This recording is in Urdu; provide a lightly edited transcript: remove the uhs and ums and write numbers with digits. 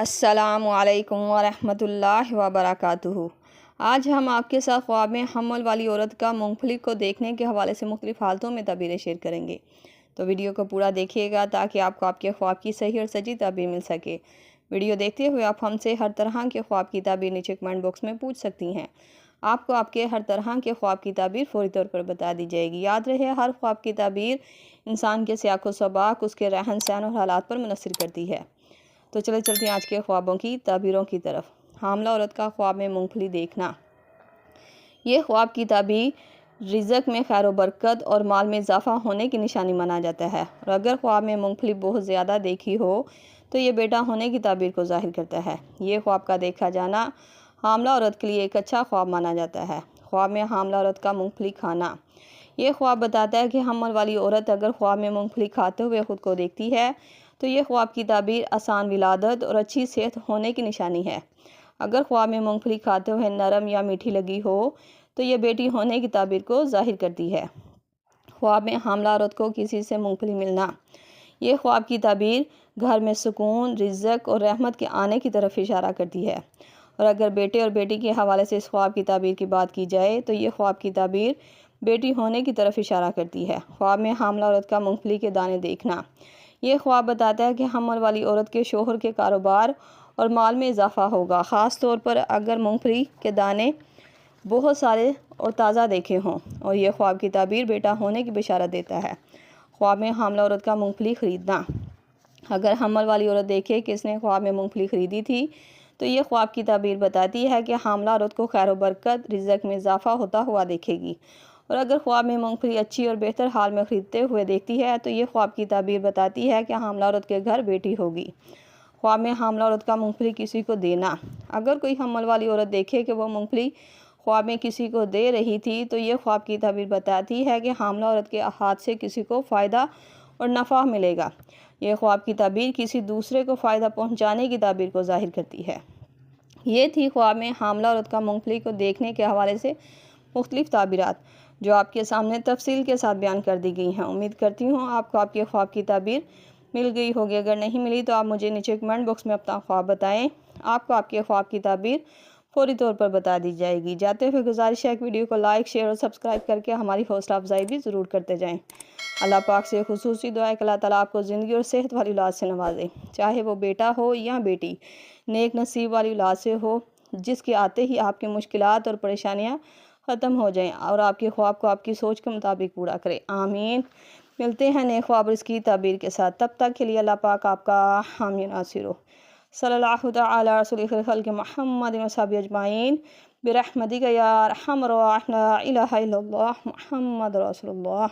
السلام علیکم ورحمۃ اللہ وبرکاتہ۔ آج ہم آپ کے ساتھ خواب میں حمل والی عورت کا مونگ پھلی کو دیکھنے کے حوالے سے مختلف حالتوں میں تعبیریں شیئر کریں گے۔ تو ویڈیو کو پورا دیکھیے گا تاکہ آپ کو آپ کے خواب کی صحیح اور سچی تعبیر مل سکے۔ ویڈیو دیکھتے ہوئے آپ ہم سے ہر طرح کے خواب کی تعبیر نیچے کمنٹ باکس میں پوچھ سکتی ہیں۔ آپ کو آپ کے ہر طرح کے خواب کی تعبیر فوری طور پر بتا دی جائے گی۔ یاد رہے، ہر خواب کی تعبیر انسان کے سیاق و سباق، اس کے رہن سہن اور حالات پر منحصر کرتی ہے۔ تو چلتے ہیں آج کے خوابوں کی تعبیروں کی طرف۔ حاملہ عورت کا خواب میں مونگ پھلی دیکھنا۔ یہ خواب کی تعبیر رزق میں خیر و برکت اور مال میں اضافہ ہونے کی نشانی مانا جاتا ہے، اور اگر خواب میں مونگ پھلی بہت زیادہ دیکھی ہو تو یہ بیٹا ہونے کی تعبیر کو ظاہر کرتا ہے۔ یہ خواب کا دیکھا جانا حاملہ عورت کے لیے ایک اچھا خواب مانا جاتا ہے۔ خواب میں حاملہ عورت کا مونگ پھلی کھانا۔ یہ خواب بتاتا ہے کہ حمل والی عورت اگر خواب میں مونگ پھلی کھاتے ہوئے خود کو دیکھتی ہے تو یہ خواب کی تعبیر آسان ولادت اور اچھی صحت ہونے کی نشانی ہے۔ اگر خواب میں مونگ پھلی کھاتے ہوئے نرم یا میٹھی لگی ہو تو یہ بیٹی ہونے کی تعبیر کو ظاہر کرتی ہے۔ خواب میں حاملہ عورت کو کسی سے مونگ پھلی ملنا۔ یہ خواب کی تعبیر گھر میں سکون، رزق اور رحمت کے آنے کی طرف اشارہ کرتی ہے، اور اگر بیٹے اور بیٹی کے حوالے سے اس خواب کی تعبیر کی بات کی جائے تو یہ خواب کی تعبیر بیٹی ہونے کی طرف اشارہ کرتی ہے۔ خواب میں حاملہ عورت کا مونگ پھلی کے دانے دیکھنا۔ یہ خواب بتاتا ہے کہ حمل والی عورت کے شوہر کے کاروبار اور مال میں اضافہ ہوگا، خاص طور پر اگر مونگ پھلی کے دانے بہت سارے اور تازہ دیکھے ہوں، اور یہ خواب کی تعبیر بیٹا ہونے کی بشارت دیتا ہے۔ خواب میں حاملہ عورت کا مونگ پھلی خریدنا۔ اگر حمل والی عورت دیکھے کہ اس نے خواب میں مونگ پھلی خریدی تھی تو یہ خواب کی تعبیر بتاتی ہے کہ حاملہ عورت کو خیر و برکت، رزق میں اضافہ ہوتا ہوا دیکھے گی، اور اگر خواب میں مونگ پھلی اچھی اور بہتر حال میں خریدتے ہوئے دیکھتی ہے تو یہ خواب کی تعبیر بتاتی ہے کہ حاملہ عورت کے گھر بیٹی ہوگی۔ خواب میں حاملہ عورت کا مونگ پھلی کسی کو دینا۔ اگر کوئی حمل والی عورت دیکھے کہ وہ مونگ پھلی خواب میں کسی کو دے رہی تھی تو یہ خواب کی تعبیر بتاتی ہے کہ حاملہ عورت کے ہاتھ سے کسی کو فائدہ اور نفع ملے گا۔ یہ خواب کی تعبیر کسی دوسرے کو فائدہ پہنچانے کی تعبیر کو ظاہر کرتی ہے۔ یہ تھی خواب میں حاملہ عورت کا مونگ پھلی کو دیکھنے کے حوالے سے مختلف تعبیرات، جو آپ کے سامنے تفصیل کے ساتھ بیان کر دی گئی ہیں۔ امید کرتی ہوں آپ کو آپ کے خواب کی تعبیر مل گئی ہوگی۔ اگر نہیں ملی تو آپ مجھے نیچے کمنٹ باکس میں اپنا خواب بتائیں، آپ کو آپ کے خواب کی تعبیر فوری طور پر بتا دی جائے گی۔ جاتے ہوئے گزارش ہے کہ ویڈیو کو لائک، شیئر اور سبسکرائب کر کے ہماری حوصلہ افزائی بھی ضرور کرتے جائیں۔ اللہ پاک سے خصوصی دعا ہے کہ اللہ تعالیٰ آپ کو زندگی اور صحت والی اولاد سے نوازے، چاہے وہ بیٹا ہو یا بیٹی، نیک نصیب والی اولاد سے ہو جس کے آتے ہی آپ کی مشکلات اور پریشانیاں ختم ہو جائیں، اور آپ کے خواب کو آپ کی سوچ کے مطابق پورا کرے۔ آمین۔ ملتے ہیں نئے خواب اور اس کی تعبیر کے ساتھ، تب تک کے لیے اللہ پاک آپ کا حامی ناصر ہو۔ صلی اللہ تعالی رسول خلق محمد و صحبہ اجمعین برحمتک یا ارحم الراحمین، لا الہ الا اللہ محمد رسول اللہ۔